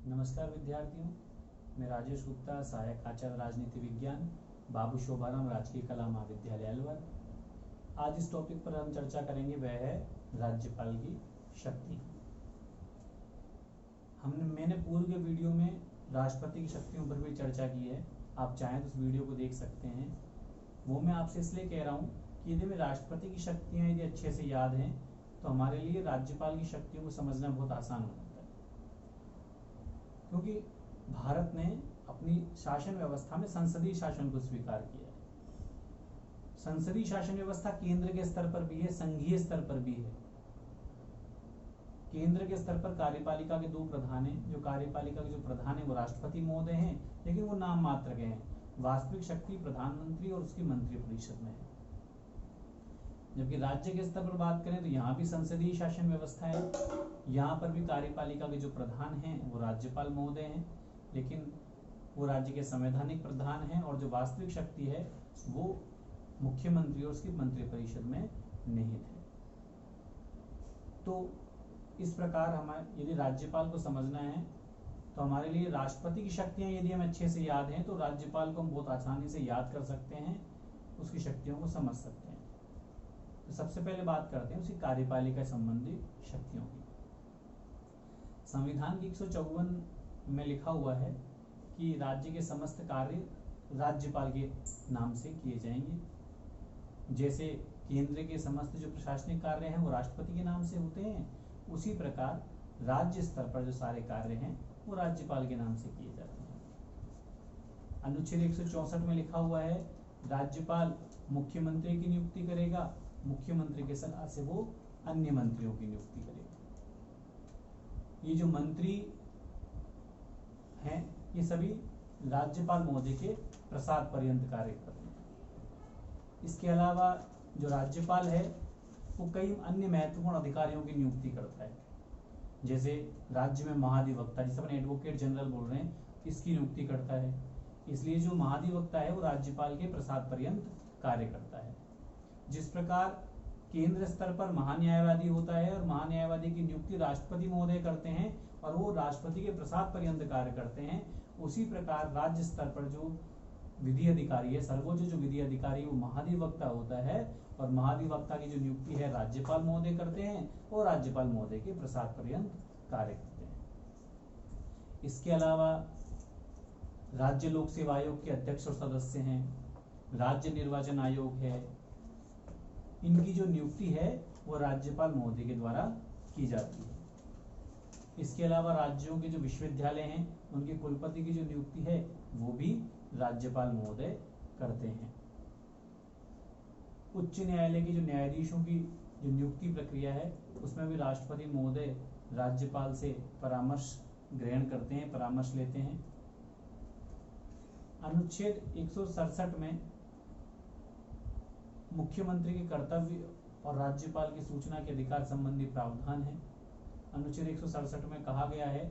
नमस्कार विद्यार्थियों, मैं राजेश गुप्ता, सहायक आचार्य राजनीति विज्ञान, बाबू शोभाराम राजकीय कला महाविद्यालय अलवर। आज इस टॉपिक पर हम चर्चा करेंगे वह है राज्यपाल की शक्ति। मैंने पूर्व के वीडियो में राष्ट्रपति की शक्तियों पर भी चर्चा की है। आप चाहें तो उस वीडियो को देख सकते हैं। वो मैं आपसे इसलिए कह रहा हूँ कि यदि हमें राष्ट्रपति की शक्तियाँ यदि अच्छे से याद हैं तो हमारे लिए राज्यपाल की शक्तियों को समझना बहुत आसान हो जाता है, क्योंकि भारत ने अपनी शासन व्यवस्था में संसदीय शासन को स्वीकार किया है। संसदीय शासन व्यवस्था केंद्र के स्तर पर भी है, संघीय स्तर पर भी है। केंद्र के स्तर पर कार्यपालिका के 2 प्रधान हैं। जो कार्यपालिका के जो प्रधान है वो राष्ट्रपति महोदय हैं, लेकिन वो नाम मात्र के हैं। वास्तविक शक्ति प्रधानमंत्री और उसकी मंत्रिपरिषद में है। जबकि राज्य के स्तर पर बात करें तो यहाँ भी संसदीय शासन व्यवस्था है। यहाँ पर भी कार्यपालिका के जो प्रधान हैं वो राज्यपाल महोदय हैं, लेकिन वो राज्य के संवैधानिक प्रधान हैं, और जो वास्तविक शक्ति है वो मुख्यमंत्री और उसकी मंत्रिपरिषद में निहित है। तो इस प्रकार हमारे यदि राज्यपाल को समझना है तो हमारे लिए राष्ट्रपति की शक्तियां यदि हमें अच्छे से याद हैं तो राज्यपाल को हम बहुत आसानी से याद कर सकते हैं, उसकी शक्तियों को समझ सकते हैं। तो सबसे पहले बात करते हैं उसकी कार्यपालिका संबंधी शक्तियों की। संविधान की 154 में लिखा हुआ है कि राज्य के समस्त कार्य राज्यपाल के नाम से किए जाएंगे। जैसे केंद्र के समस्त जो प्रशासनिक कार्य हैं वो राष्ट्रपति के नाम से होते हैं, उसी प्रकार राज्य स्तर पर जो सारे कार्य हैं वो राज्यपाल के नाम से किए जाते हैं। अनुच्छेद 164 में लिखा हुआ है राज्यपाल मुख्यमंत्री की नियुक्ति करेगा, मुख्यमंत्री के सलाह से वो अन्य मंत्रियों की नियुक्ति करेगा। ये जो मंत्री हैं ये सभी राज्यपाल महोदय के प्रसाद पर्यंत कार्य करते हैं। इसके अलावा जो राज्यपाल है वो कई अन्य महत्वपूर्ण अधिकारियों की नियुक्ति करता है। जैसे राज्य में महाधिवक्ता, जिसे अपन एडवोकेट जनरल बोल रहे हैं, इसकी नियुक्ति करता है। इसलिए जो महाधिवक्ता है वो राज्यपाल के प्रसाद पर्यंत कार्य करता है। जिस प्रकार केंद्र स्तर पर महान्यायवादी होता है और महान्यायवादी की नियुक्ति राष्ट्रपति महोदय करते हैं और वो राष्ट्रपति के प्रसाद पर्यंत कार्य करते हैं, उसी प्रकार राज्य स्तर पर जो विधि अधिकारी है, सर्वोच्च जो विधि अधिकारी वो महाधिवक्ता होता है, और महाधिवक्ता की जो नियुक्ति है राज्यपाल महोदय करते हैं और राज्यपाल महोदय के प्रसाद पर्यंत कार्य करते हैं। इसके अलावा राज्य लोक सेवा आयोग के अध्यक्ष और सदस्य हैं, राज्य निर्वाचन आयोग है, इनकी जो नियुक्ति है वो राज्यपाल महोदय के द्वारा की जाती है। इसके अलावा राज्यों के जो विश्वविद्यालय हैं उनके कुलपति की जो नियुक्ति है वो भी राज्यपाल महोदय करते हैं। उच्च न्यायालय के जो न्यायाधीशों की जो नियुक्ति प्रक्रिया है उसमें भी राष्ट्रपति महोदय राज्यपाल से परामर्श ग्रहण करते हैं, परामर्श लेते हैं। अनुच्छेद 167 में मुख्यमंत्री के कर्तव्य और राज्यपाल की सूचना के अधिकार संबंधी प्रावधान है। अनुच्छेद 167 में कहा गया है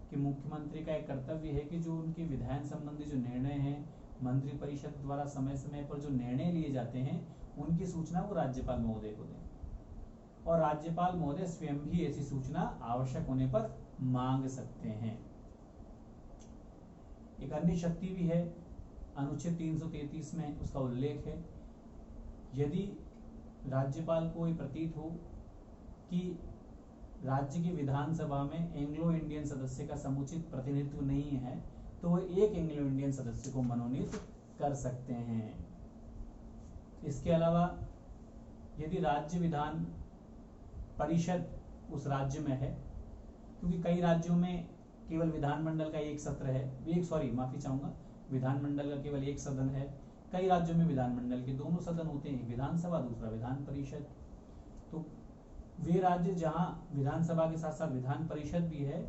कि मुख्यमंत्री का एक कर्तव्य है कि जो उनके विधायन संबंधी जो निर्णय हैं, मंत्रिपरिषद द्वारा समय समय पर जो निर्णय लिए जाते हैं उनकी सूचना वो राज्यपाल महोदय को दें, और राज्यपाल महोदय स्वयं भी ऐसी सूचना आवश्यक होने पर मांग सकते हैं। एक अन्य शक्ति भी है, अनुच्छेद 333 में उसका उल्लेख है। यदि राज्यपाल को ये प्रतीत हो कि राज्य की विधानसभा में एंग्लो इंडियन सदस्य का समुचित प्रतिनिधित्व नहीं है तो वह एक एंग्लो इंडियन सदस्य को मनोनीत कर सकते हैं। इसके अलावा यदि राज्य विधान परिषद उस राज्य में है, क्योंकि कई राज्यों में केवल विधानमंडल का एक सत्र है, विधानमंडल का केवल एक सदन है, कई राज्यों में विधानमंडल के दोनों सदन होते हैं, विधानसभा दूसरा विधान परिषद। तो वे राज्य जहां विधानसभा के साथ साथ विधान परिषद भी है,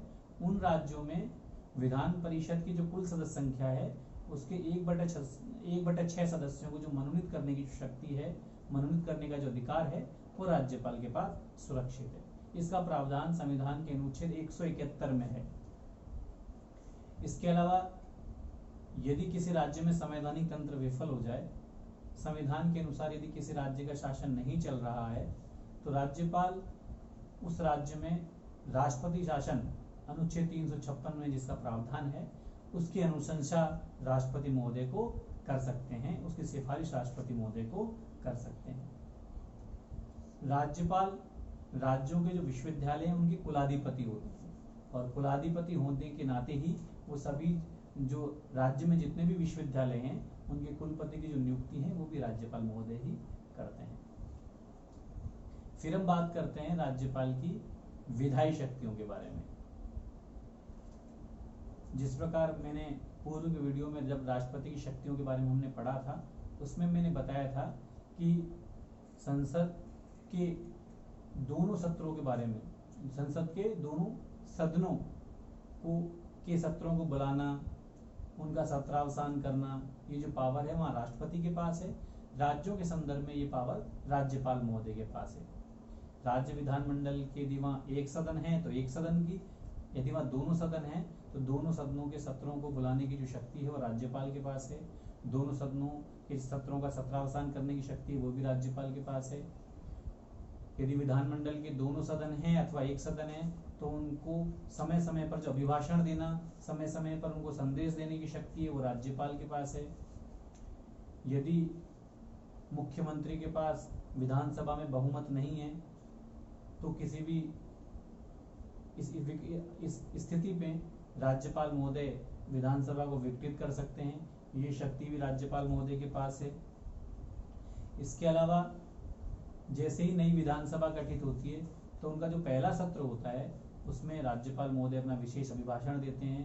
उन राज्यों में विधान परिषद की जो कुल सदस्य संख्या है उसके 1/6 सदस्यों को जो मनोनीत करने की शक्ति है, मनोनीत करने का जो अधिकार है वो राज्यपाल के पास सुरक्षित है। इसका प्रावधान संविधान के अनुच्छेद 171 में है। इसके अलावा यदि किसी राज्य में संवैधानिक तंत्र विफल हो जाए, संविधान के अनुसार यदि किसी राज्य का शासन नहीं चल रहा है, तो राज्यपाल उस राज्य में राष्ट्रपति शासन अनुच्छेद 356 में जिसका प्रावधान है उसकी अनुशंसा राष्ट्रपति महोदय को कर सकते हैं, उसकी सिफारिश राष्ट्रपति महोदय को कर सकते हैं। राज्यपाल राज्यों के जो विश्वविद्यालय हैं उनके कुलाधिपति होते हैं, और कुलाधिपति होने के नाते ही वो सभी जो राज्य में जितने भी विश्वविद्यालय हैं उनके कुलपति की जो नियुक्ति है वो भी राज्यपाल महोदय ही करते हैं। फिर हम बात करते हैं राज्यपाल की विधायी शक्तियों के बारे में। जिस प्रकार मैंने पूर्व के वीडियो में जब राष्ट्रपति की शक्तियों के बारे में हमने पढ़ा था, उसमें मैंने बताया था कि संसद के दोनों सत्रों के बारे में, संसद के दोनों सदनों के सत्रों को बुलाना, उनका सत्रावसान करना, ये जो पावर है वहाँ राष्ट्रपति के पास है। राज्यों के संदर्भ में ये पावर राज्यपाल महोदय के पास है। राज्य विधानमंडल के यदि वहाँ एक सदन है तो एक सदन की, यदि वहाँ दोनों सदन है तो दोनों सदनों के सत्रों को बुलाने की जो शक्ति है वो राज्यपाल के पास है। दोनों सदनों के सत्रों का सत्रावसान करने की शक्ति वो भी राज्यपाल के पास है। यदि विधानमंडल के दोनों सदन हैं अथवा एक सदन है तो उनको समय समय पर जो अभिभाषण देना, समय समय पर उनको संदेश देने की शक्ति है वो राज्यपाल के पास है। यदि मुख्यमंत्री के पास विधानसभा में बहुमत नहीं है तो किसी भी इस स्थिति पे राज्यपाल महोदय विधानसभा को विघटित कर सकते हैं, ये शक्ति भी राज्यपाल महोदय के पास है। इसके अलावा जैसे ही नई विधानसभा गठित होती है तो उनका जो पहला सत्र होता है उसमें राज्यपाल महोदय अपना विशेष अभिभाषण देते हैं।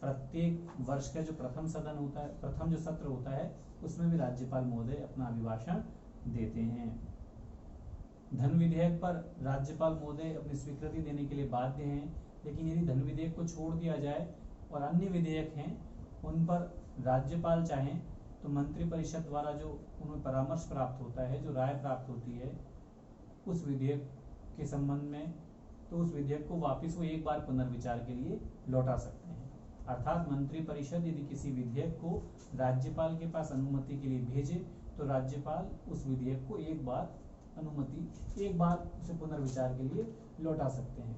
प्रत्येक वर्ष का जो प्रथम सदन होता है, प्रथम जो सत्र होता है उसमें भी राज्यपाल महोदय अपना अभिभाषण देते हैं। धन विधेयक पर राज्यपाल महोदय अपनी स्वीकृति देने के लिए बाध्य हैं, लेकिन यदि धन विधेयक को छोड़ दिया जाए और अन्य विधेयक हैं उन पर राज्यपाल चाहें तो मंत्रिपरिषद द्वारा जो उन्हें परामर्श प्राप्त होता है, जो राय प्राप्त होती है उस विधेयक के संबंध में, तो उस विधेयक को वापस वो एक बार पुनर्विचार के लिए लौटा सकते हैं। अर्थात मंत्रिपरिषद यदि किसी विधेयक को राज्यपाल के पास अनुमति के लिए भेजे तो राज्यपाल उस विधेयक को एक बार उसे पुनर्विचार के लिए लौटा सकते हैं।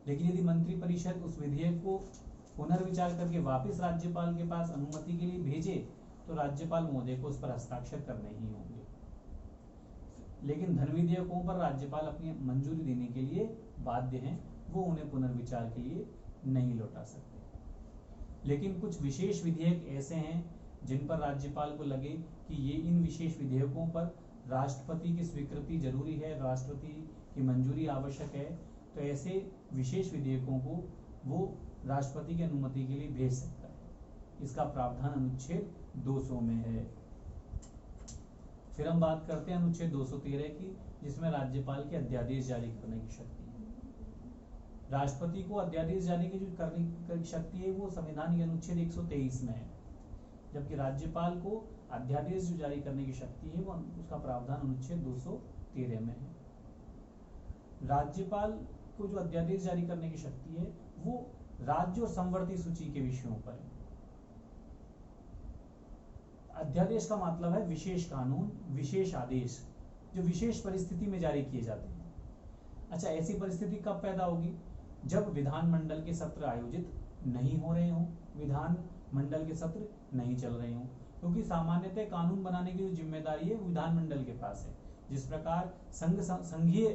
लेकिन यदि मंत्रिपरिषद उस विधेयक को पुनर्विचार करके वापस राज्यपाल के पास अनुमति के लिए भेजे तो राज्यपाल महोदय को उस पर हस्ताक्षर करने ही होंगे। लेकिन धन विधेयकों पर राज्यपाल अपनी मंजूरी देने के लिए बाध्य हैं, वो उन्हें पुनर्विचार के लिए नहीं लौटा सकते। लेकिन कुछ विशेष विधेयक ऐसे हैं जिन पर राज्यपाल को लगे कि ये इन विशेष विधेयकों पर राष्ट्रपति की स्वीकृति जरूरी है, राष्ट्रपति की मंजूरी आवश्यक है, तो ऐसे विशेष विधेयकों को वो राष्ट्रपति की अनुमति के लिए भेज सकता है। इसका प्रावधान अनुच्छेद 200 में है। फिर हम बात करते हैं अनुच्छेद 213 की, जिसमें राज्यपाल के अध्यादेश जारी करने की शक्ति है। राष्ट्रपति को अध्यादेश जारी की जो करने की शक्ति है वो संविधान के अनुच्छेद 123 में है, जबकि राज्यपाल को अध्यादेश जो जारी करने की शक्ति है वो उसका प्रावधान अनुच्छेद 213 में है। राज्यपाल को जो अध्यादेश जारी करने की शक्ति है वो राज्य और संवर्ती सूची के विषयों पर है। अध्यादेश का मतलब है विशेष कानून, विशेष आदेश जो विशेष परिस्थिति में जारी किए जाते हैं। अच्छा, ऐसी परिस्थिति कब पैदा होगी? जब विधानमंडल के सत्र आयोजित नहीं हो रहे हों, विधानमंडल के सत्र नहीं चल रहे हों, क्योंकि सामान्यतः कानून बनाने की जो जिम्मेदारी है वो विधानमंडल के पास है। जिस प्रकार संघीय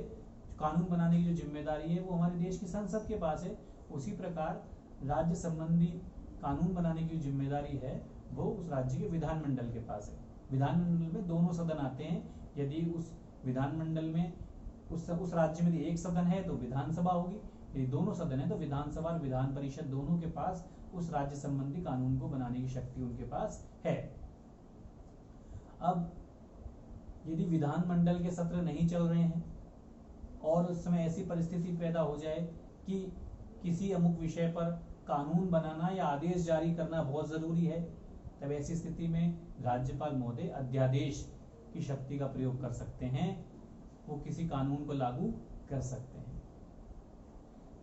कानून बनाने की जो जिम्मेदारी है वो हमारे देश की संसद के पास है, उसी प्रकार राज्य संबंधी कानून बनाने की जो जिम्मेदारी है वो उस राज्य के विधानमंडल के पास है। विधानमंडल में दोनों सदन आते हैं। यदि उस विधानमंडल में उस राज्य में एक सदन है तो विधानसभा होगी, यदि दोनों सदन है तो विधानसभा और विधान परिषद दोनों के पास उस राज्य संबंधी कानून को बनाने की शक्ति उनके पास है। अब यदि विधानमंडल के सत्र नहीं चल रहे हैं और उस समय ऐसी परिस्थिति पैदा हो जाए कि किसी अमुक विषय पर कानून बनाना या आदेश जारी करना बहुत जरूरी है, तब ऐसी स्थिति में राज्यपाल महोदय अध्यादेश की शक्ति का प्रयोग कर सकते हैं, वो किसी कानून को लागू कर सकते हैं।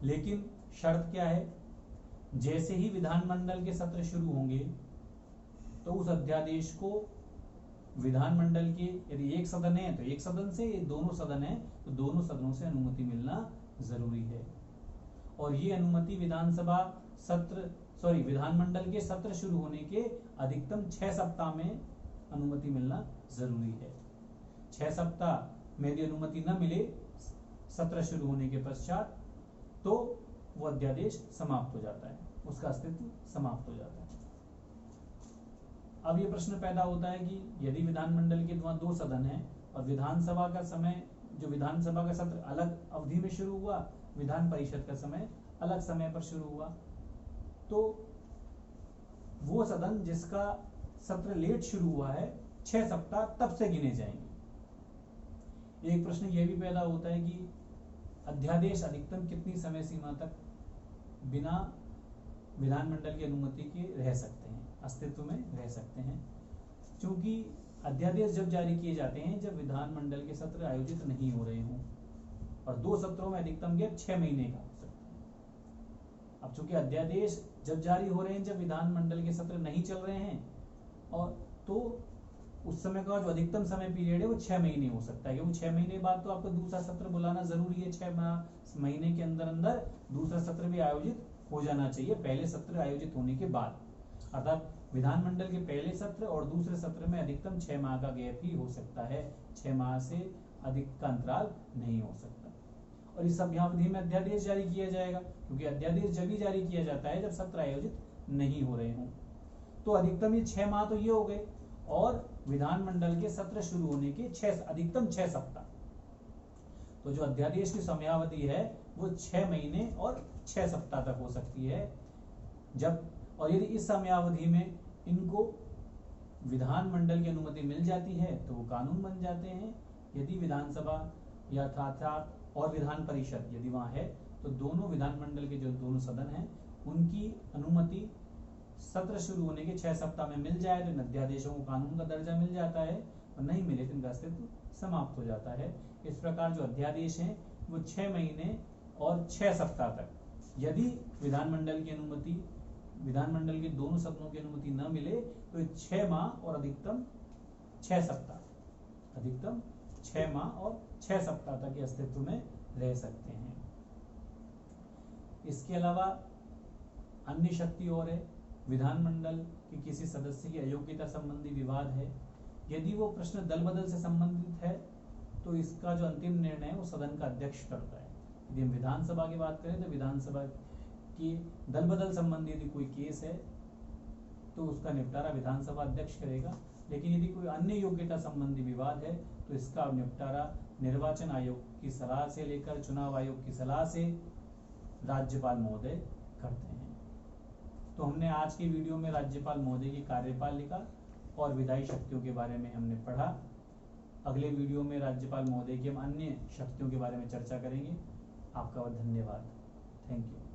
लेकिन शर्त क्या है? जैसे ही विधानमंडल के सत्र शुरू होंगे तो उस अध्यादेश को विधानमंडल के, यदि एक सदन है तो एक सदन से, दोनों सदन है तो दोनों सदनों से अनुमति मिलना जरूरी है। और ये अनुमति विधानमंडल के सत्र शुरू होने के अधिकतम 6 सप्ताह में अनुमति मिलना जरूरी है। 6 सप्ताह में यदि अनुमति न मिले सत्र शुरू होने के पश्चात तो वो अध्यादेश समाप्त हो जाता है, उसका अस्तित्व समाप्त हो जाता है। अब ये प्रश्न पैदा होता है कि यदि विधानमंडल के वहां 2 सदन हैं और विधानसभा का समय, जो विधानसभा का सत्र अलग अवधि में शुरू हुआ, विधान परिषद का समय अलग समय पर शुरू हुआ, तो वो सदन जिसका सत्र लेट शुरू हुआ है 6 सप्ताह तब से गिने जाएंगे। एक प्रश्न यह भी पैदा होता है कि अध्यादेश अधिकतम कितनी समय सीमा तक बिना विधानमंडल की अनुमति के रह सकते हैं, अस्तित्व में रह सकते हैं। क्योंकि अध्यादेश जब जारी किए जाते हैं जब विधानमंडल के सत्र आयोजित नहीं हो रहे हों, और 2 सत्रों में अधिकतम गैप 6 महीने का हो सकता है। अब चूंकि अध्यादेश जब जारी हो रहे हैं जब विधानमंडल के सत्र नहीं चल रहे हैं, और तो उस समय का जो अधिकतम समय पीरियड है वो 6 महीने हो सकता है, क्योंकि 6 महीने बाद तो आपको दूसरा सत्र बुलाना जरूरी है। 6 महीने के अंदर अंदर दूसरा सत्र भी आयोजित हो जाना चाहिए पहले सत्र आयोजित होने के बाद। अर्थात विधानमंडल के पहले सत्र और दूसरे सत्र में अधिकतम 6 माह का गैप ही हो सकता है, 6 माह से अधिक का अंतराल नहीं हो सकता। और इस समयावधि में अध्यादेश जारी किया जाएगा, क्योंकि अध्यादेश जब ही जारी किया जाता है जब सत्र आयोजित नहीं हो रहे हों। तो अधिकतम ये 6 माह तो ये हो गए, और विधानमंडल के सत्र शुरू होने के अधिकतम 6 सप्ताह। तो जो अध्यादेश की समयावधि है वो 6 महीने और 6 सप्ताह तक हो सकती है। जब और यदि इस समयावधि में इनको विधानमंडल की अनुमति मिल जाती है तो वो कानून बन जाते हैं। यदि विधानसभा यथार्थ और विधान परिषद यदि वहां है तो दोनों विधानमंडल के जो दोनों सदन हैं उनकी अनुमति सत्र शुरू होने के 6 सप्ताह में मिल जाए तो इन अध्यादेशों को कानून का दर्जा मिल जाता है, और नहीं मिले तो इनका अस्तित्व समाप्त हो जाता है। इस प्रकार जो अध्यादेश हैं वो 6 महीने और 6 सप्ताह तक, यदि विधानमंडल की अनुमति, विधानमंडल के दोनों सदनों की अनुमति न मिले तो 6 माह और अधिकतम 6 सप्ताह, अधिकतम 6 माह और 6 सप्ताह तक के अस्तित्व में रह सकते हैं। इसके अलावा अन्य शक्ति और है, विधानमंडल के किसी सदस्य की अयोग्यता संबंधी विवाद है, यदि वो प्रश्न दल बदल से संबंधित है तो इसका जो अंतिम निर्णय है वो सदन का अध्यक्ष करता है। यदि हम विधानसभा की बात करें तो विधानसभा की दल बदल संबंधी यदि कोई केस है तो उसका निपटारा विधानसभा अध्यक्ष करेगा, लेकिन यदि कोई अन्य योग्यता संबंधी विवाद है तो इसका निपटारा निर्वाचन आयोग की सलाह से लेकर चुनाव आयोग की सलाह से राज्यपाल महोदय करते हैं। तो हमने आज की वीडियो में राज्यपाल महोदय की कार्यपालिका और विधायी शक्तियों के बारे में हमने पढ़ा। अगले वीडियो में राज्यपाल महोदय की हम अन्य शक्तियों के बारे में चर्चा करेंगे। आपका बहुत धन्यवाद। Thank you.